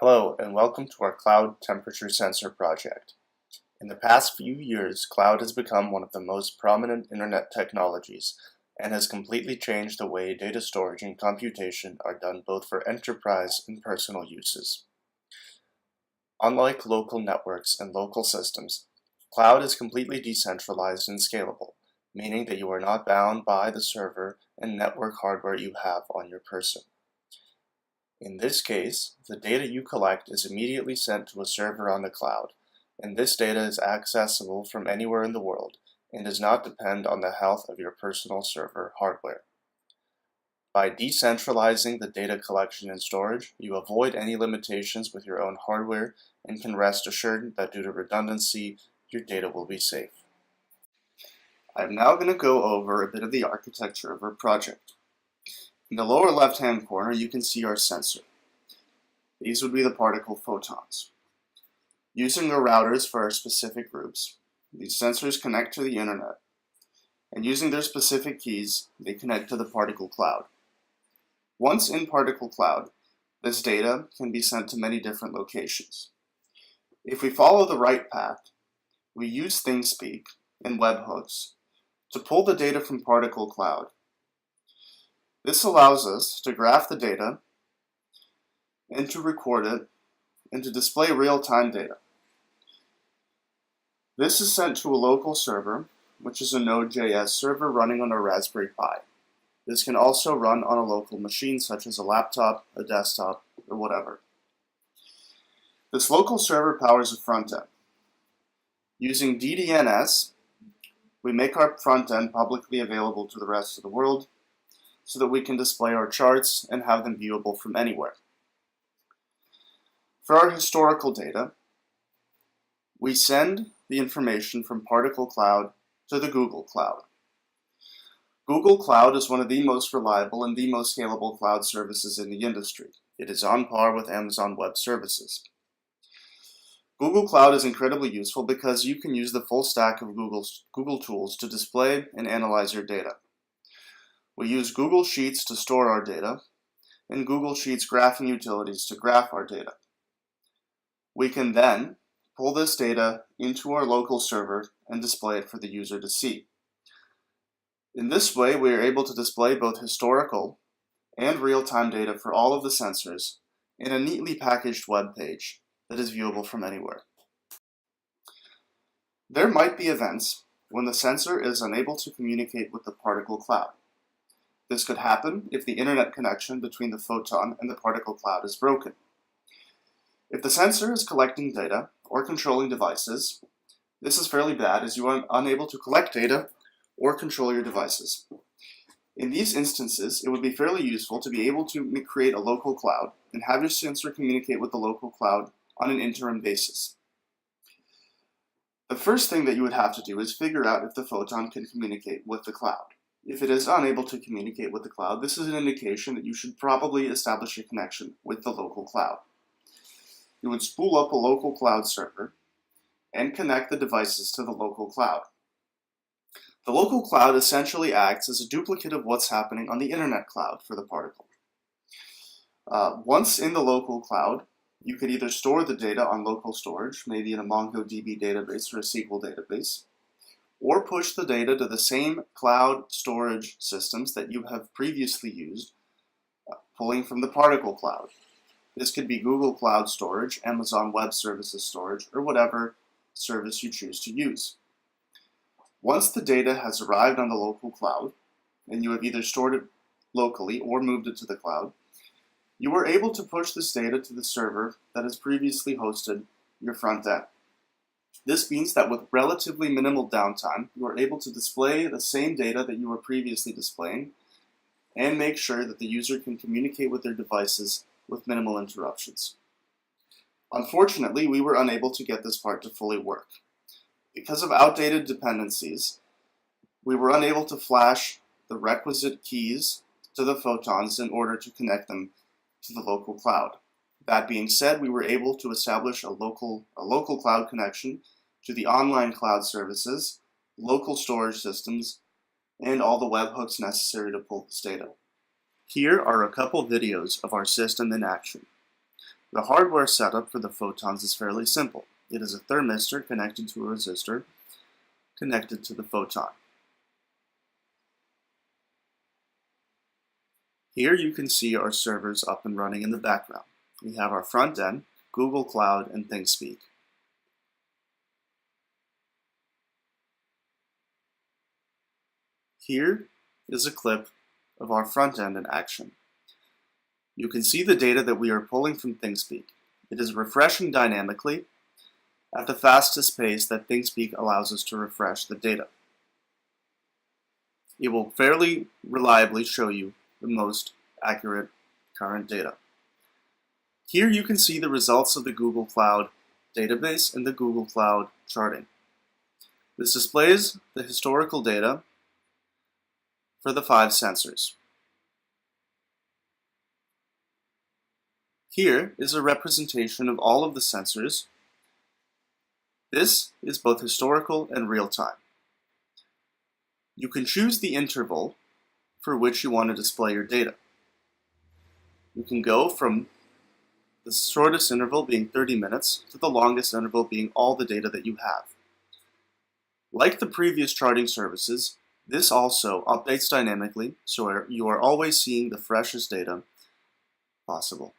Hello, and welcome to our Cloud Temperature Sensor project. In the past few years, cloud has become one of the most prominent internet technologies and has completely changed the way data storage and computation are done both for enterprise and personal uses. Unlike local networks and local systems, cloud is completely decentralized and scalable, meaning that you are not bound by the server and network hardware you have on your person. In this case, the data you collect is immediately sent to a server on the cloud, and this data is accessible from anywhere in the world and does not depend on the health of your personal server hardware. By decentralizing the data collection and storage, you avoid any limitations with your own hardware and can rest assured that due to redundancy, your data will be safe. I'm now going to go over a bit of the architecture of our project. In the lower left-hand corner, you can see our sensor. These would be the particle photons. Using our routers for our specific groups, these sensors connect to the internet, and using their specific keys, they connect to the particle cloud. Once in particle cloud, this data can be sent to many different locations. If we follow the right path, we use ThingSpeak and webhooks to pull the data from particle cloud. This allows us to graph the data and to record it and to display real-time data. This is sent to a local server, which is a Node.js server running on a Raspberry Pi. This can also run on a local machine such as a laptop, a desktop, or whatever. This local server powers a front end. Using DDNS, we make our front end publicly available to the rest of the world so that we can display our charts and have them viewable from anywhere. For our historical data, we send the information from Particle Cloud to the Google Cloud. Google Cloud is one of the most reliable and the most scalable cloud services in the industry. It is on par with Amazon Web Services. Google Cloud is incredibly useful because you can use the full stack of Google tools to display and analyze your data. We use Google Sheets to store our data, and Google Sheets graphing utilities to graph our data. We can then pull this data into our local server and display it for the user to see. In this way, we are able to display both historical and real-time data for all of the sensors in a neatly packaged web page that is viewable from anywhere. There might be events when the sensor is unable to communicate with the particle cloud. This could happen if the internet connection between the photon and the particle cloud is broken. If the sensor is collecting data or controlling devices, this is fairly bad as you are unable to collect data or control your devices. In these instances, it would be fairly useful to be able to create a local cloud and have your sensor communicate with the local cloud on an interim basis. The first thing that you would have to do is figure out if the photon can communicate with the cloud. If it is unable to communicate with the cloud, this is an indication that you should probably establish a connection with the local cloud. You would spool up a local cloud server and connect the devices to the local cloud. The local cloud essentially acts as a duplicate of what's happening on the internet cloud for the particle. Once in the local cloud, you could either store the data on local storage, maybe in a MongoDB database or a SQL database, or push the data to the same cloud storage systems that you have previously used, pulling from the particle cloud. This could be Google Cloud Storage, Amazon Web Services Storage, or whatever service you choose to use. Once the data has arrived on the local cloud, and you have either stored it locally or moved it to the cloud, you are able to push this data to the server that has previously hosted your front end. This means that with relatively minimal downtime, you are able to display the same data that you were previously displaying and make sure that the user can communicate with their devices with minimal interruptions. Unfortunately, we were unable to get this part to fully work. Because of outdated dependencies, we were unable to flash the requisite keys to the photons in order to connect them to the local cloud. That being said, we were able to establish a local cloud connection to the online cloud services, local storage systems, and all the webhooks necessary to pull this data. Here are a couple videos of our system in action. The hardware setup for the photons is fairly simple. It is a thermistor connected to a resistor connected to the photon. Here you can see our servers up and running in the background. We have our front end, Google Cloud, and ThingSpeak. Here is a clip of our front end in action. You can see the data that we are pulling from ThingSpeak. It is refreshing dynamically at the fastest pace that ThingSpeak allows us to refresh the data. It will fairly reliably show you the most accurate current data. Here you can see the results of the Google Cloud database and the Google Cloud charting. This displays the historical data for the 5 sensors. Here is a representation of all of the sensors. This is both historical and real-time. You can choose the interval for which you want to display your data. You can go from the shortest interval being 30 minutes to the longest interval being all the data that you have. Like the previous charting services, this also updates dynamically, so you are always seeing the freshest data possible.